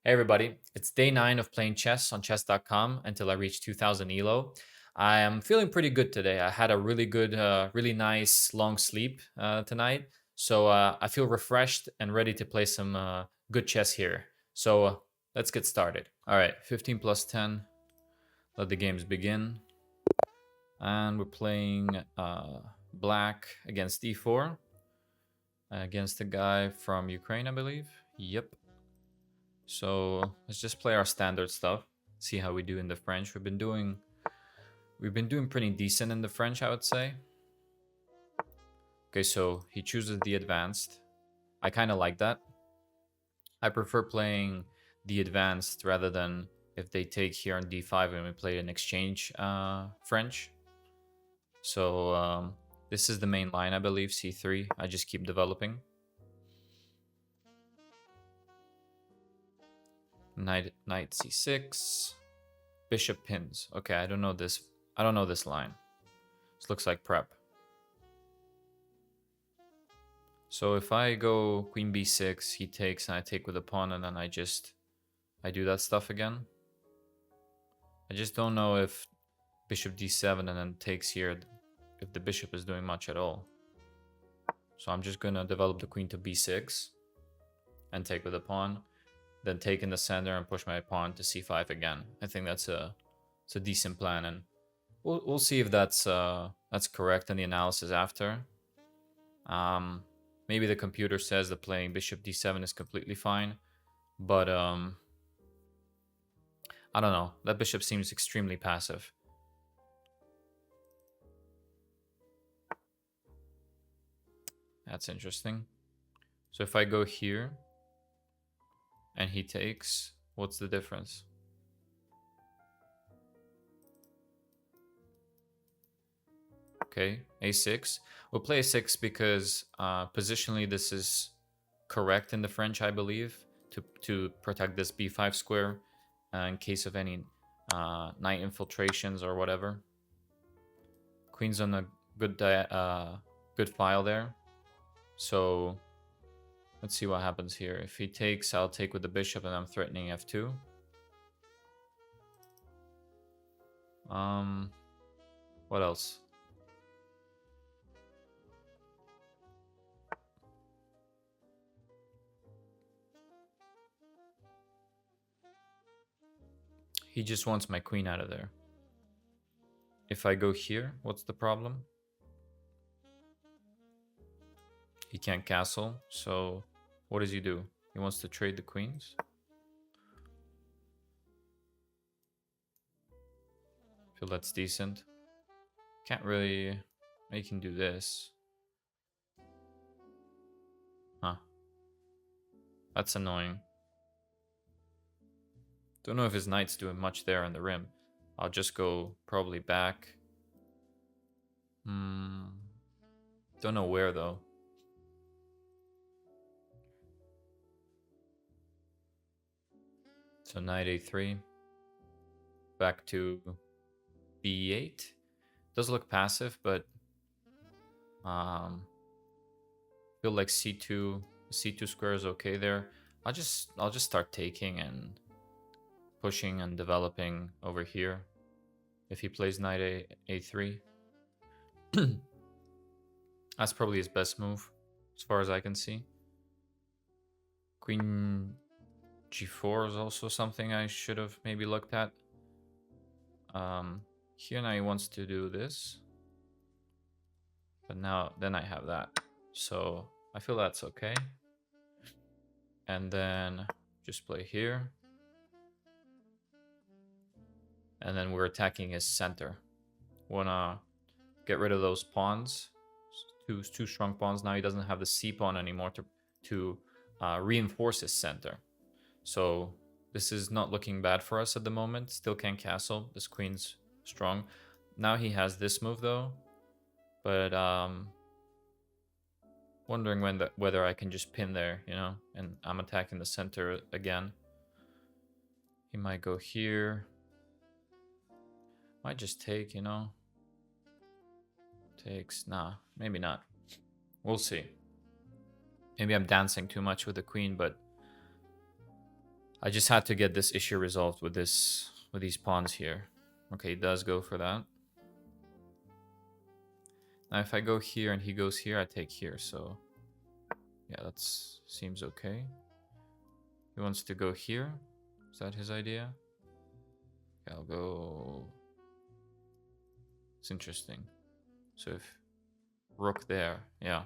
Hey everybody, it's day 9 of playing chess on chess.com until I reach 2000 elo. I am feeling pretty good today. I had a really good, really nice long sleep tonight. So I feel refreshed and ready to play some good chess here. So let's get started. All right, 15 plus 10. Let the games begin. And we're playing black against d4 against the guy from Ukraine, I believe. Yep. So let's just play our standard stuff. See how we do in the French. We've been doing pretty decent in the French, I would say. Okay, so he chooses the advanced. I kind of like that. I prefer playing the advanced rather than if they take here on d5 and we play an exchange French. So this is the main line, I believe, c3. I just keep developing. Knight c6. Bishop pins. Okay, I don't know this. I don't know this line. This looks like prep. So if I go queen b6, he takes and I take with a pawn and then I do that stuff again. I just don't know if bishop d7 and then takes here, if the bishop is doing much at all. So I'm just gonna develop the queen to b6 and take with a pawn, then take in the center and push my pawn to c5 again. I think it's a decent plan, and we'll see if that's correct in the analysis after. Maybe the computer says that playing bishop d7 is completely fine, but I don't know. That bishop seems extremely passive. That's interesting. So if I go here and he takes, what's the difference? Okay, a6. We'll play a6 because positionally this is correct in the French, I believe, to protect this b5 square in case of any knight infiltrations or whatever. Queen's on a good file there. So let's see what happens here. If he takes, I'll take with the bishop and I'm threatening f2. What else? He just wants my queen out of there. If I go here, what's the problem? He can't castle, so what does he do? He wants to trade the queens? Feel that's decent. Can't really... I can do this. Huh. That's annoying. Don't know if his knight's doing much there on the rim. I'll just go probably back. Don't know where though. So knight a3. Back to b8. Does look passive, but feel like c2 square is okay there. I'll just start taking and pushing and developing over here. If he plays knight a3. That's probably his best move, as far as I can see. Queen g4 is also something I should have maybe looked at. Here now he wants to do this. But now, then I have that. So I feel that's okay. And then just play here. And then we're attacking his center. Wanna get rid of those pawns. Two strong pawns. Now he doesn't have the c pawn anymore to reinforce his center. So this is not looking bad for us at the moment. Still can't castle. This queen's strong. Now he has this move though. But wondering whether I can just pin there, you know, and I'm attacking the center again. He might go here. Might just take, you know. Takes. Nah, maybe not. We'll see. Maybe I'm dancing too much with the queen, but I just had to get this issue resolved with these pawns here. Okay, he does go for that. Now if I go here and he goes here, I take here, so yeah, that seems okay. He wants to go here. Is that his idea? Yeah, I'll go... It's interesting. So if rook there, yeah.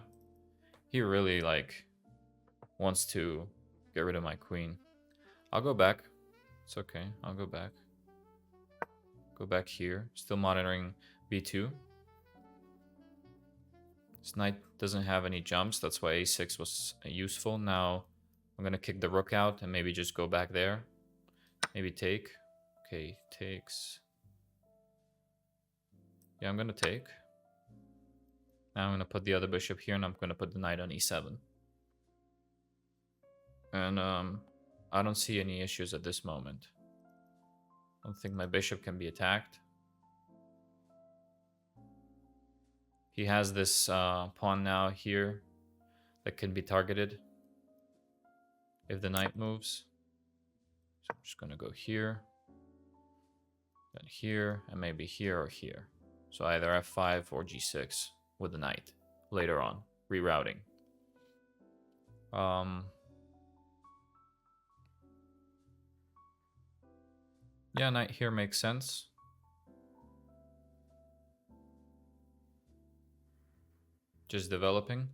He really like wants to get rid of my queen. I'll go back. It's okay. I'll go back. Go back here. Still monitoring b2. This knight doesn't have any jumps. That's why a6 was useful. Now I'm going to kick the rook out and maybe just go back there. Maybe take. Okay, takes. Yeah, I'm going to take. Now I'm going to put the other bishop here and I'm going to put the knight on e7. And I don't see any issues at this moment. I don't think my bishop can be attacked. He has this pawn now here that can be targeted if the knight moves. So I'm just going to go here, then here, and maybe here or here. So either f5 or g6 with the knight later on, rerouting. Yeah, knight here makes sense. Just developing.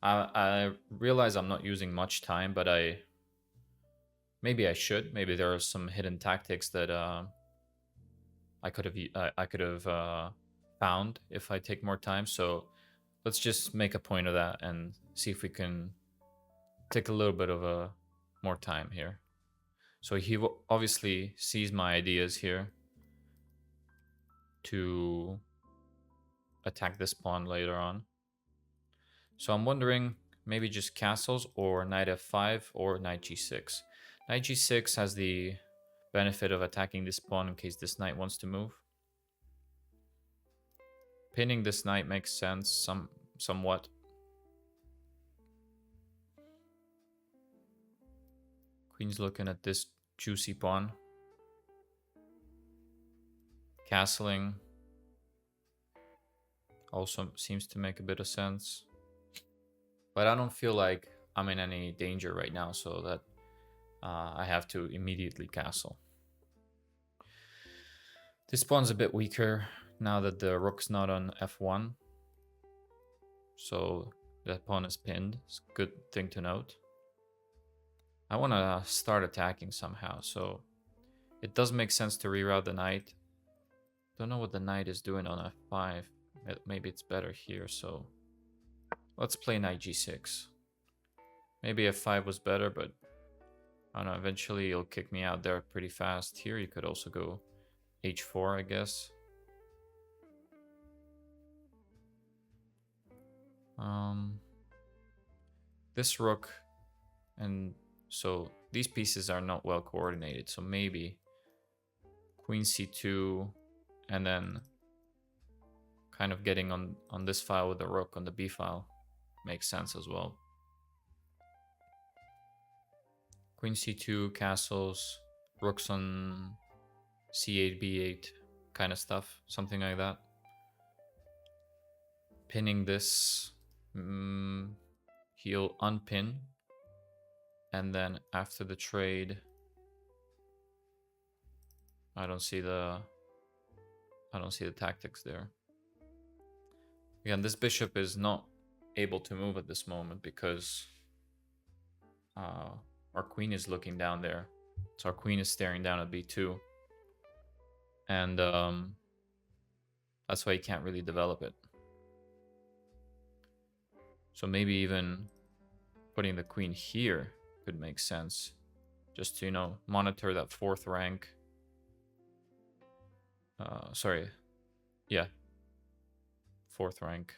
I realize I'm not using much time, but maybe I should. Maybe there are some hidden tactics that I could have found if I take more time. So let's just make a point of that and see if we can take a little bit of more time here. So he obviously sees my ideas here to attack this pawn later on. So I'm wondering maybe just castles or knight f5 or knight g6. Knight g6 has the benefit of attacking this pawn in case this knight wants to move. Pinning this knight makes sense somewhat. Queen's looking at this juicy pawn. Castling also seems to make a bit of sense. But I don't feel like I'm in any danger right now, so that I have to immediately castle. This pawn's a bit weaker now that the rook's not on f1. So that pawn is pinned. It's a good thing to note. I want to start attacking somehow, so it does make sense to reroute the knight. Don't know what the knight is doing on f5. Maybe it's better here, so let's play knight g6. Maybe f5 was better, but I don't know, eventually he'll kick me out there pretty fast. Here you could also go h4, I guess. This rook, and so these pieces are not well coordinated, so maybe queen c2 and then kind of getting on this file with the rook on the b file makes sense as well. Queen c2, castles, rooks on c8, b8 kind of stuff, something like that. Pinning this, he'll unpin, and then after the trade, I don't see the tactics there. Again, this bishop is not able to move at this moment because our queen is looking down there. So our queen is staring down at b2. And that's why you can't really develop it. So maybe even putting the queen here could make sense. Just to, you know, monitor that fourth rank. Sorry. Yeah. Fourth rank.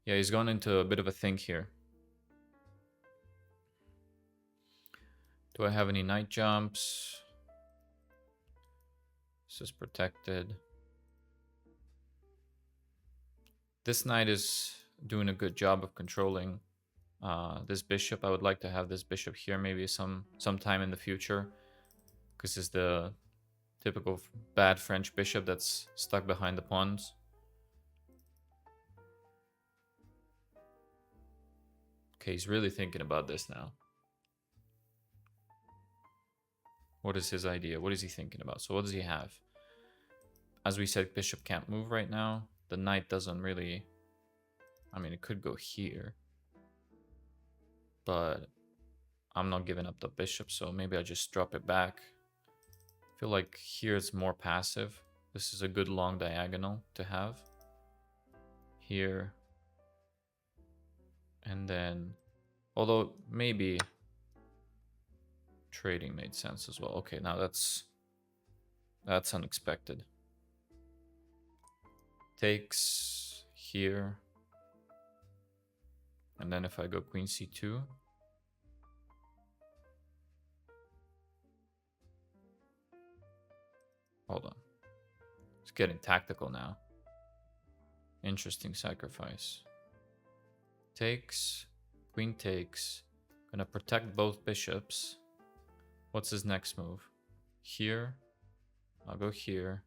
Yeah, he's gone into a bit of a think here. Do I have any knight jumps? This is protected. This knight is doing a good job of controlling this bishop. I would like to have this bishop here maybe sometime in the future, because it's the typical bad French bishop that's stuck behind the pawns. Okay, he's really thinking about this now. What is his idea? What is he thinking about? So what does he have? As we said, bishop can't move right now. The knight doesn't really... I mean, it could go here. But I'm not giving up the bishop, so maybe I just drop it back. I feel like here it's more passive. This is a good long diagonal to have. Here. And then... Although, maybe... trading made sense as well. Okay, now that's unexpected. Takes here. And then if I go queen c2. Hold on. It's getting tactical now. Interesting sacrifice. Takes. Queen takes. Gonna protect both bishops. What's his next move? Here. I'll go here.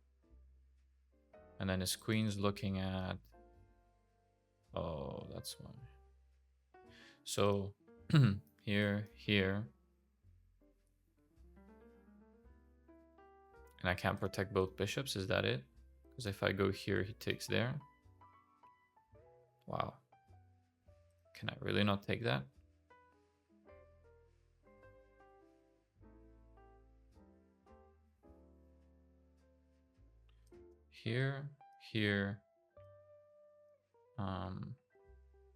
And then his queen's looking at... Oh, that's why. So, here, here. And I can't protect both bishops, is that it? Because if I go here, he takes there. Wow. Can I really not take that? Here, here.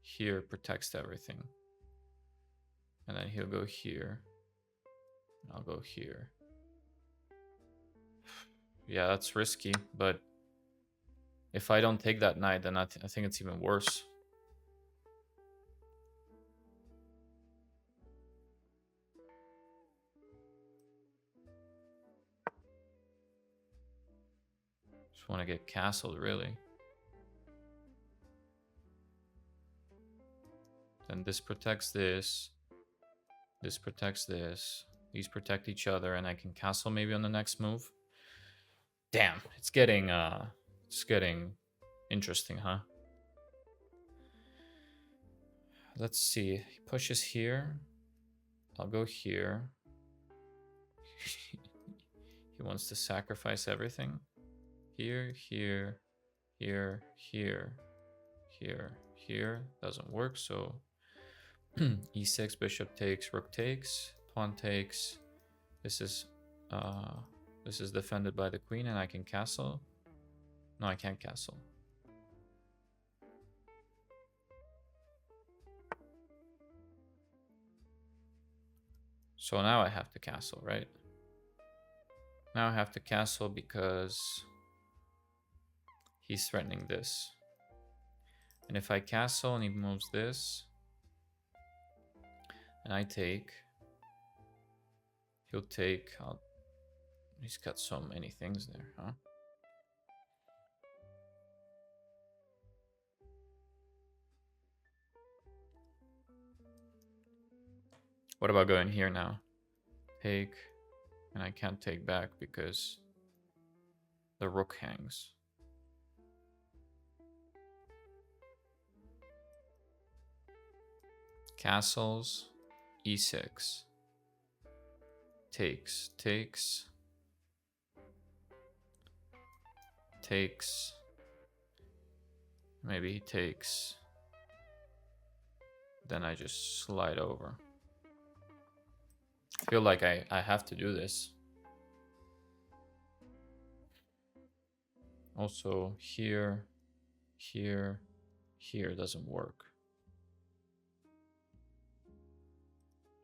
Here protects everything. And then he'll go here. I'll go here. Yeah, that's risky, but if I don't take that knight, then I think it's even worse. Just want to get castled, really. Then this protects this. This protects this. These protect each other, and I can castle maybe on the next move. Damn, it's getting interesting, huh? Let's see. He pushes here. I'll go here. He wants to sacrifice everything. Here, here, here, here, here, here. Doesn't work, so e6, bishop takes, rook takes, pawn takes. This is defended by the queen, and I can castle. No, I can't castle. So now I have to castle, right? Now I have to castle because he's threatening this. And if I castle and he moves this, and I take, he'll take. He's got so many things there, huh? What about going here now? Take, and I can't take back because the rook hangs. Castles, e6. Takes, takes. Takes. Maybe he takes. Then I just slide over. I feel like I have to do this. Also, here, here, here doesn't work.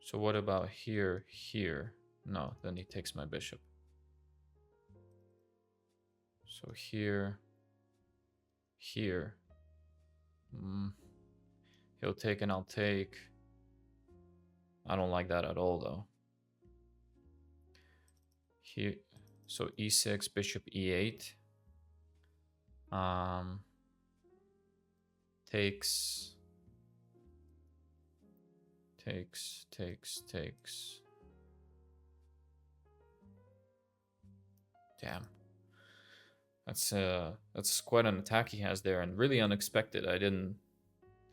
So what about here, here? No, then he takes my bishop. So here, here. He'll take and I'll take. I don't like that at all, though. Here, so e6, bishop e8. Takes. Takes. Damn. That's quite an attack he has there, and really unexpected. I didn't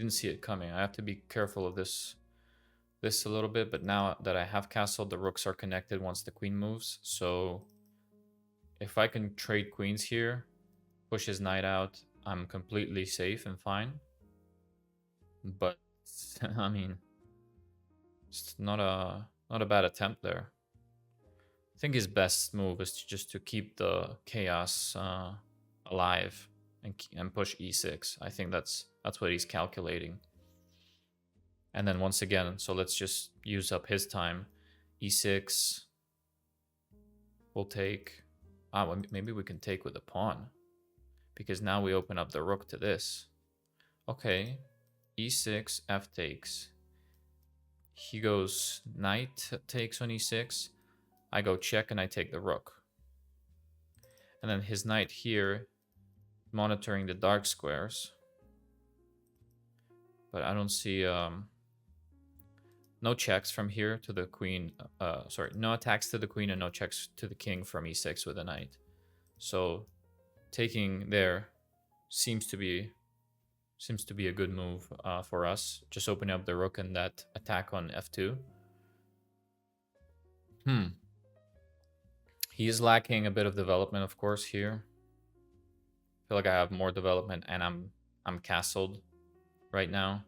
see it coming. I have to be careful of this a little bit, but now that I have castled, the rooks are connected once the queen moves. So if I can trade queens here, push his knight out, I'm completely safe and fine. But I mean, it's not a bad attempt there. I think his best move is just to keep the chaos alive and push e6. I think that's what he's calculating. And then once again, so let's just use up his time. e6 will take. Well, maybe we can take with a pawn, because now we open up the rook to this. Okay, e6, f takes. He goes knight takes on e6. I go check and I take the rook. And then his knight here, monitoring the dark squares. But I don't see no checks from here to the queen. Sorry, no attacks to the queen and no checks to the king from e6 with a knight. So taking there seems to be a good move for us. Just opening up the rook and that attack on f2. He is lacking a bit of development, of course, here. I feel like I have more development and I'm castled right now.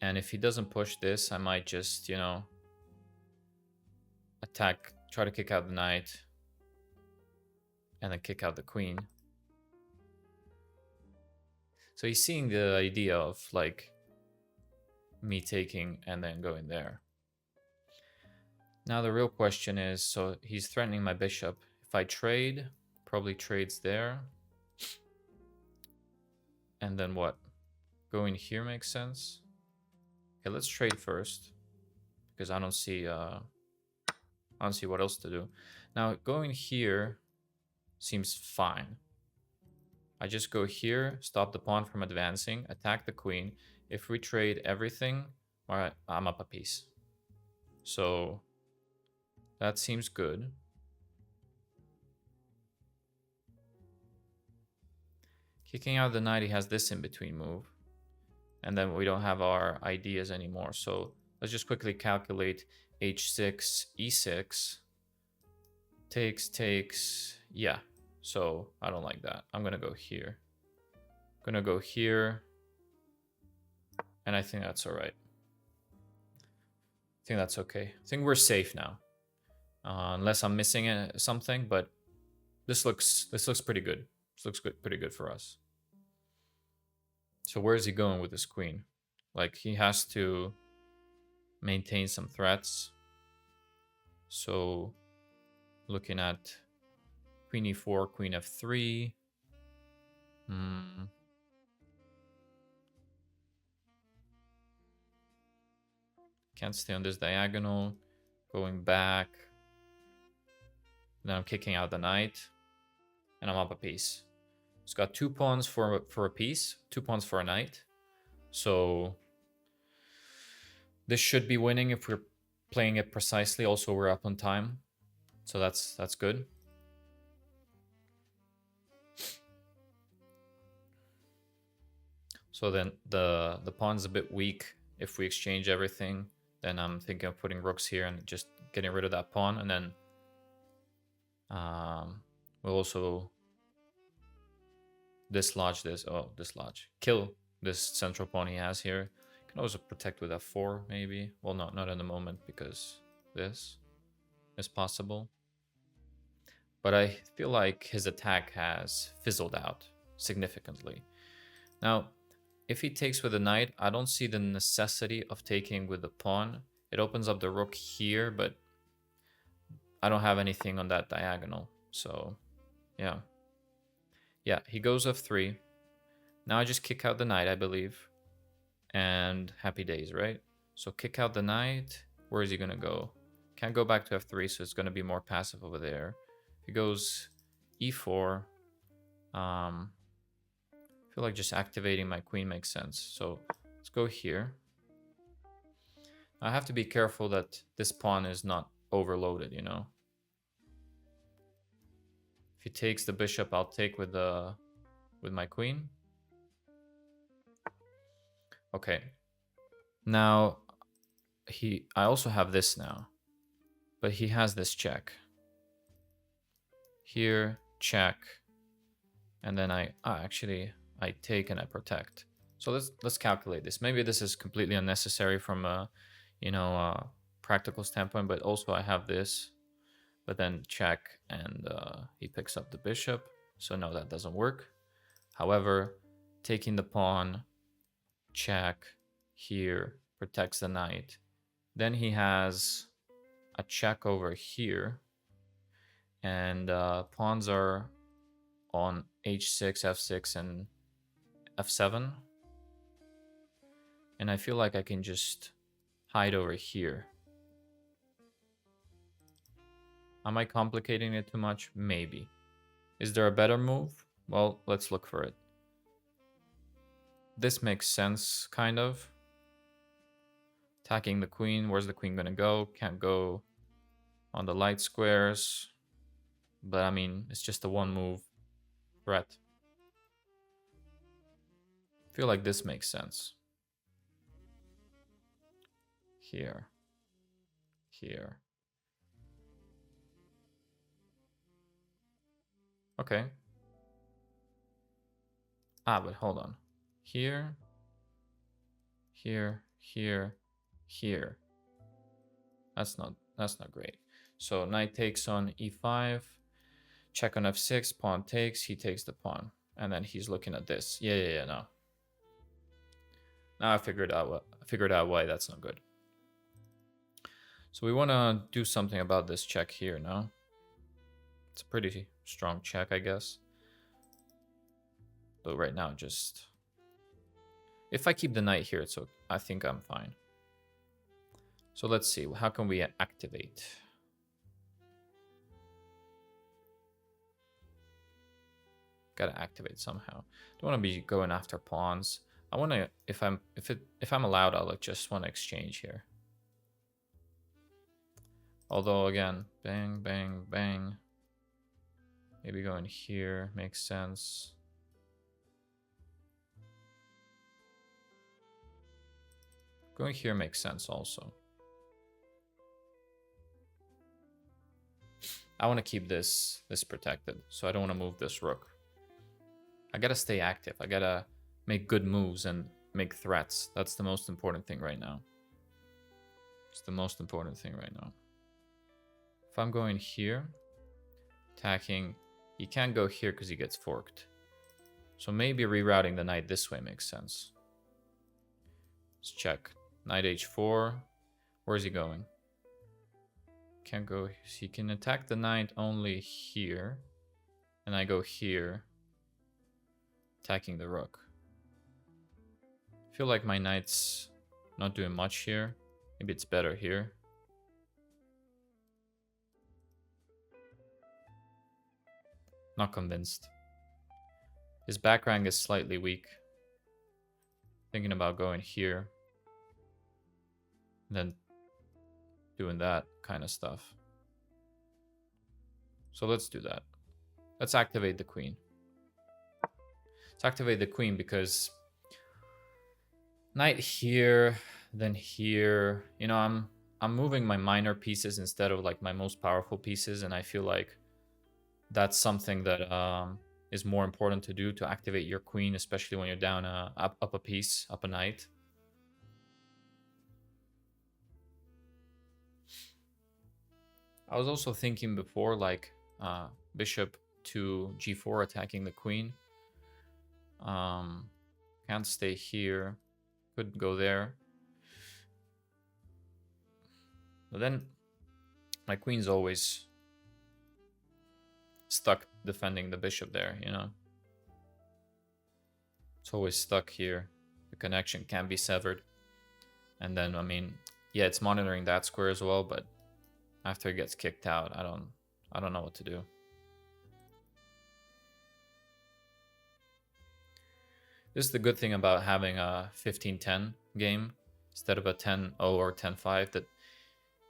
And if he doesn't push this, I might just, you know, attack, try to kick out the knight, and then kick out the queen. So he's seeing the idea of, like, me taking and then going there. Now the real question is, so he's threatening my bishop. If I trade, probably trades there. And then what? Going here makes sense. Okay, let's trade first, because I don't see what else to do. Now going here seems fine. I just go here, stop the pawn from advancing, attack the queen. If we trade everything, all right, I'm up a piece. So that seems good. Kicking out the knight, he has this in between move. And then we don't have our ideas anymore. So let's just quickly calculate h6, e6. Takes. Yeah. So I don't like that. I'm going to go here. I'm going to go here. And I think that's all right. I think that's okay. I think we're safe now. Unless I'm missing something, but this looks pretty good. This looks pretty good for us. So where is he going with this queen? Like, he has to maintain some threats. So looking at queen e4, queen f3. Can't stay on this diagonal. Going back. Then I'm kicking out the knight. And I'm up a piece. It's got 2 pawns for a piece, 2 pawns for a knight. So this should be winning if we're playing it precisely. Also, we're up on time. So that's good. So then the pawn's a bit weak. If we exchange everything, then I'm thinking of putting rooks here and just getting rid of that pawn. And then we'll also dislodge this. Oh, dislodge. Kill this central pawn he has here. Can also protect with f4, maybe. Well, no, not in the moment, because this is possible. But I feel like his attack has fizzled out significantly. Now, if he takes with the knight, I don't see the necessity of taking with the pawn. It opens up the rook here, but I don't have anything on that diagonal. So, yeah. Yeah, he goes f3. Now I just kick out the knight, I believe. And happy days, right? So kick out the knight. Where is he going to go? Can't go back to f3, so it's going to be more passive over there. If he goes e4, I feel like just activating my queen makes sense. So let's go here. I have to be careful that this pawn is not overloaded, you know. If he takes the bishop, I'll take with my queen. Okay. Now I also have this now, but he has this check. Here, check, and then I take and I protect. So let's calculate this. Maybe this is completely unnecessary from a, practical standpoint, but also I have this, but then check, and he picks up the bishop. So no, that doesn't work. However, taking the pawn, check, here, protects the knight. Then he has a check over here, and pawns are on h6, f6, and f7. And I feel like I can just hide over here. Am I complicating it too much? Maybe. Is there a better move? Well, let's look for it. This makes sense, kind of. Attacking the queen. Where's the queen gonna go? Can't go on the light squares. But I mean, it's just a one move threat. I feel like this makes sense. Here. Here. Okay. But hold on. Here. Here. Here. Here. That's not great. So knight takes on e5. Check on f6. Pawn takes. He takes the pawn. And then he's looking at this. Yeah, no. Now I figured out why that's not good. So we want to do something about this check here, no? It's a pretty strong check, I guess. Though right now, just... If I keep the knight here, so I think I'm fine. So let's see, how can we activate? Gotta activate somehow. Don't want to be going after pawns. I want to, if I'm allowed, I'll just want to exchange here. Although again, bang, bang, bang. Maybe going here makes sense. Going here makes sense also. I want to keep this protected, so I don't want to move this rook. I gotta stay active. I gotta make good moves and make threats. That's the most important thing right now. It's the most important thing right now. If I'm going here, attacking, he can't go here because he gets forked. So maybe rerouting the knight this way makes sense. Let's check. Knight h4. Where's he going? Can't go. He can attack the knight only here. And I go here. Attacking the rook. I feel like my knight's not doing much here. Maybe it's better here. Not convinced. His back rank is slightly weak. Thinking about going here. And then doing that kind of stuff. So let's do that. Let's activate the queen. Let's activate the queen because knight here, then here. You know, I'm moving my minor pieces instead of like my most powerful pieces, and I feel like that's something that is more important to do, to activate your queen, especially when you're down up a piece, up a knight. I was also thinking before, like bishop to g4 attacking the queen. Can't stay here. Could go there. But then my queen's always stuck defending the bishop there, you know. It's always stuck here. The connection can't be severed. And then, I mean, yeah, it's monitoring that square as well, but after it gets kicked out, I don't know what to do. This is the good thing about having a 15-10 game, instead of a 10-0 or 10-5. That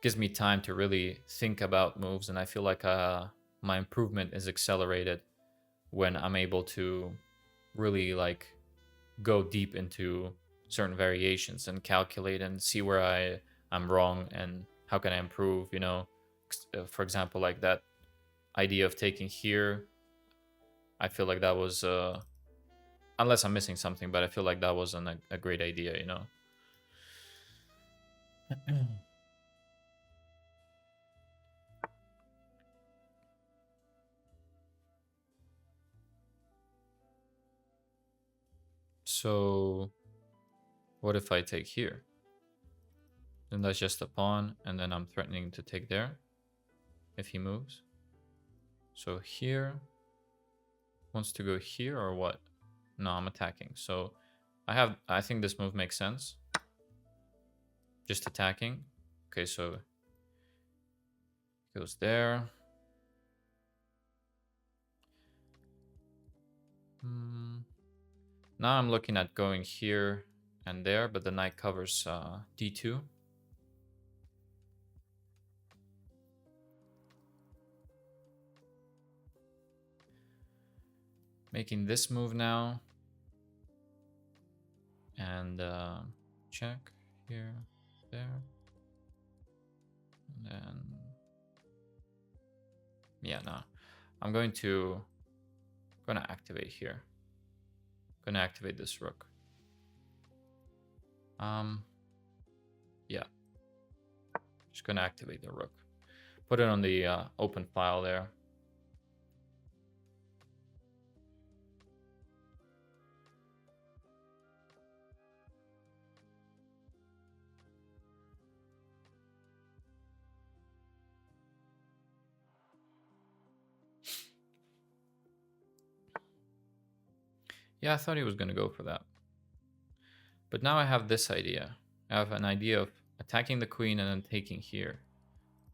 gives me time to really think about moves, and I feel like my improvement is accelerated when I'm able to really like go deep into certain variations and calculate and see where I'm wrong and how can I improve, you know. For example, like that idea of taking here, I feel like that was unless I'm missing something, but I feel like that wasn't a great idea, you know. So what if I take here? Then that's just a pawn, and then I'm threatening to take there if he moves. So here wants to go here or what? No, I'm attacking. So I think this move makes sense. Just attacking. Okay, so goes there. Now I'm looking at going here and there, but the knight covers d2. Making this move now. And check here, there. And then, yeah, no. I'm going to activate here. Gonna activate this rook. Yeah. Just gonna activate the rook. Put it on the open file there. Yeah, I thought he was gonna go for that. But now I have this idea. I have an idea of attacking the queen and then taking here.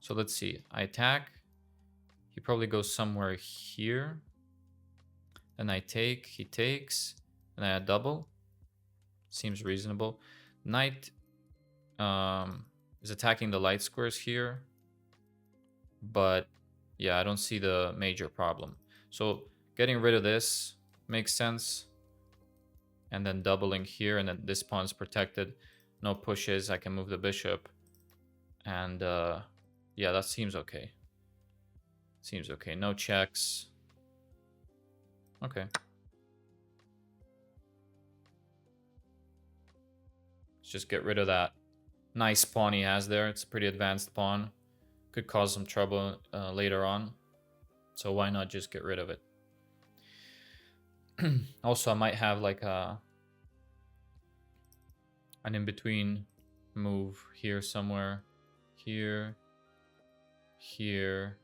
So let's see. I attack. He probably goes somewhere here. Then I take. He takes. And I double. Seems reasonable. Knight is attacking the light squares here. But yeah, I don't see the major problem. So getting rid of this makes sense. And then doubling here, and then this pawn's protected. No pushes. I can move the bishop. And yeah, that seems okay. Seems okay. No checks. Okay. Let's just get rid of that nice pawn he has there. It's a pretty advanced pawn. Could cause some trouble later on. So why not just get rid of it? Also, I might have like an in-between move here somewhere. Here. Here.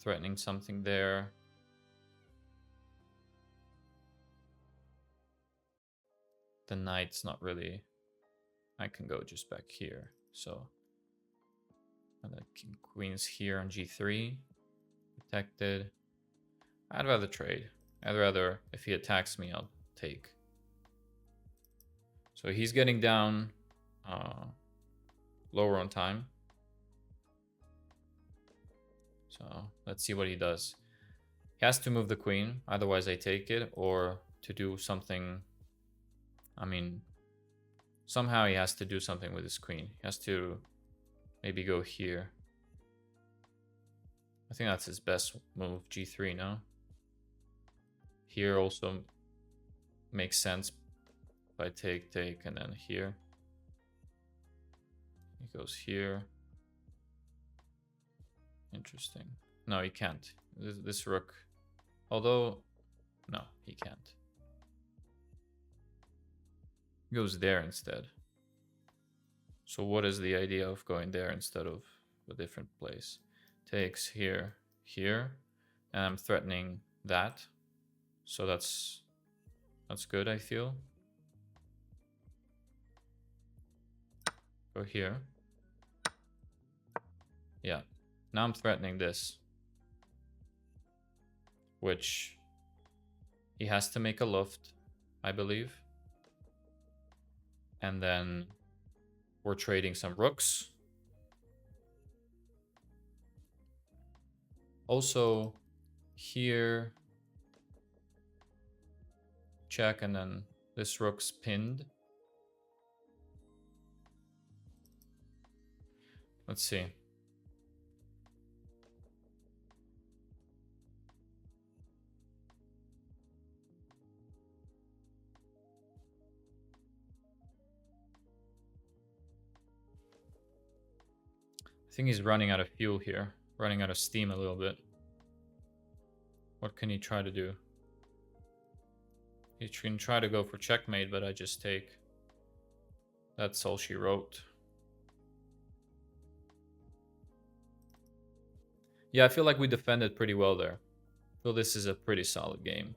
Threatening something there. The knight's not really... I can go just back here. So... And the queen's here on g3. Protected. I'd rather trade. I'd rather, if he attacks me, I'll take. So he's getting down lower on time. So let's see what he does. He has to move the queen, otherwise I take it, or to do something. I mean, somehow he has to do something with his queen. He has to maybe go here. I think that's his best move, g3, no? Here also makes sense. If I take, and then here. He goes here. Interesting. No, he can't. This rook. Although, no, he can't. He goes there instead. So what is the idea of going there instead of a different place? Takes here, here, and I'm threatening that. So that's good, I feel. Go here. Yeah. Now I'm threatening this. Which he has to make a luft, I believe. And then We're trading some rooks. Also, here, check, and then this rook's pinned. Let's see. I think he's running out of fuel here. Running out of steam a little bit. What can he try to do? He can try to go for checkmate, but I just take. That's all she wrote. Yeah, I feel like we defended pretty well there. I feel this is a pretty solid game.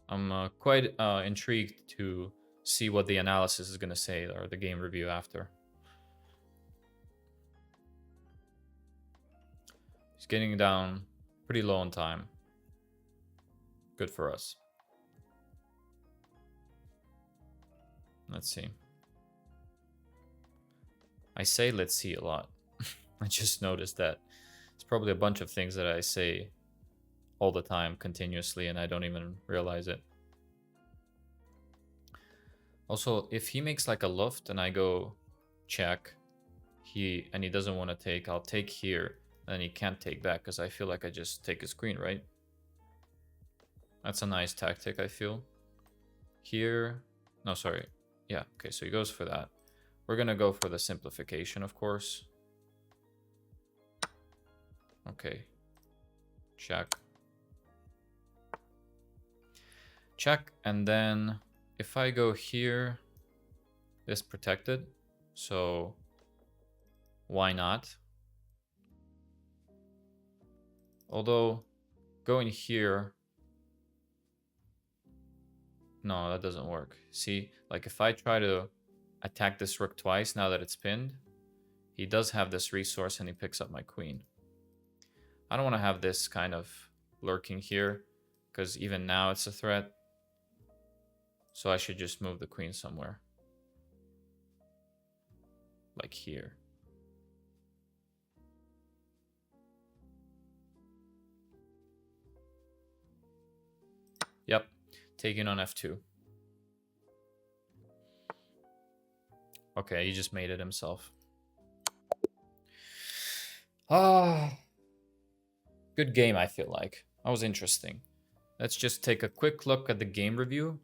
I'm quite intrigued to see what the analysis is going to say, or the game review after. He's getting down pretty low on time. Good for us. Let's see. I say let's see a lot. I just noticed that. It's probably a bunch of things that I say all the time continuously and I don't even realize it. Also, if he makes like a luft and I go check, he doesn't want to take, I'll take here, and he can't take back because I feel like I just take his queen, right? That's a nice tactic, I feel. Here, no, sorry. Yeah, okay, so he goes for that. We're gonna go for the simplification, of course. Okay. Check. Check, and then if I go here, this protected, so why not? Although going here, no, that doesn't work. See, like if I try to attack this rook twice now that it's pinned, he does have this resource and he picks up my queen. I don't want to have this kind of lurking here because even now it's a threat. So I should just move the queen somewhere. Like here. Yep, taking on f2. Okay, he just made it himself. Ah, good game, I feel like. That was interesting. Let's just take a quick look at the game review.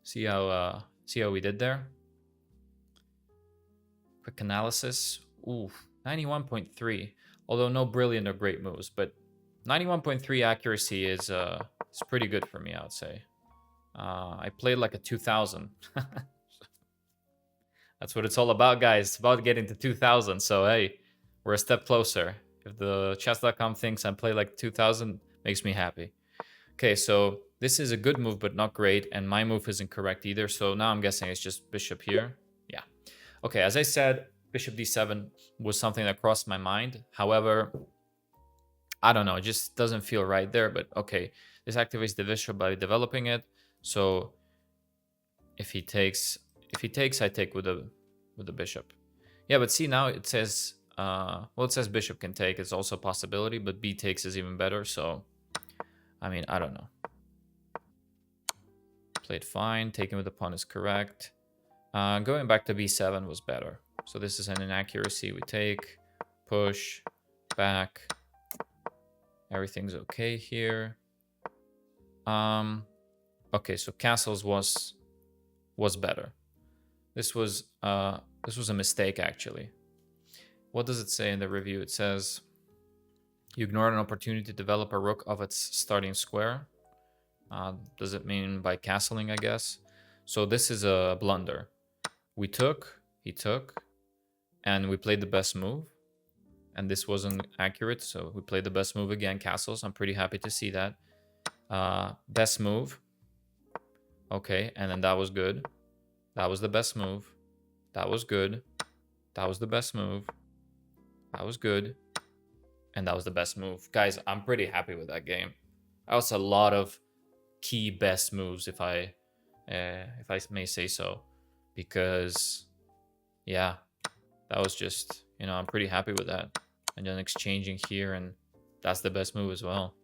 See how we did there. Quick analysis. Ooh, 91.3. Although no brilliant or great moves, but 91.3 accuracy is pretty good for me, I would say. I played like a 2000. That's what it's all about, guys. It's about getting to 2000. So hey, we're a step closer. If the chess.com thinks I play like 2000, makes me happy. Okay, so this is a good move, but not great. And my move isn't correct either. So now I'm guessing it's just bishop here. Yeah. Okay, as I said, bishop d7 was something that crossed my mind. However, I don't know. It just doesn't feel right there. But okay, this activates the bishop by developing it. So if he takes, I take with the bishop. Yeah, but see now it says, well, it says bishop can take. It's also a possibility, but b takes is even better. So, I mean, I don't know. Played fine. Taking with the pawn is correct. Going back to b7 was better. So this is an inaccuracy. We take, push, back. Everything's okay here. Okay, so castles was better. This was a mistake actually. What does it say in the review? It says you ignored an opportunity to develop a rook of its starting square. Does it mean by castling, I guess? So this is a blunder. We took, he took, and we played the best move. And this wasn't accurate, so we played the best move again, castles. I'm pretty happy to see that. Best move. Okay, and then that was good. That was the best move. That was good. That was the best move. That was good. And that was the best move. Guys, I'm pretty happy with that game. That was a lot of key best moves, if I may say so. Because yeah, that was just, I'm pretty happy with that. And then exchanging here, and that's the best move as well.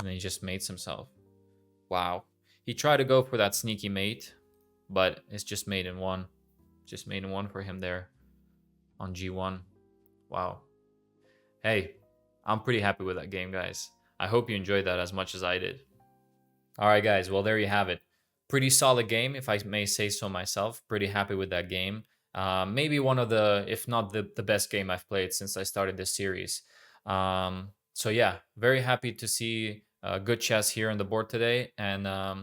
And then he just mates himself. Wow. He tried to go for that sneaky mate, but it's just mate in one. Just mate in one for him there on G1. Wow. Hey, I'm pretty happy with that game, guys. I hope you enjoyed that as much as I did. All right, guys. Well, there you have it. Pretty solid game, if I may say so myself. Pretty happy with that game. Maybe one of the, if not the best game I've played since I started this series. So yeah, very happy to see good chess here on the board today. And I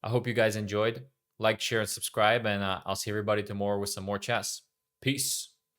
hope you guys enjoyed. Like, share, and subscribe. And I'll see everybody tomorrow with some more chess. Peace.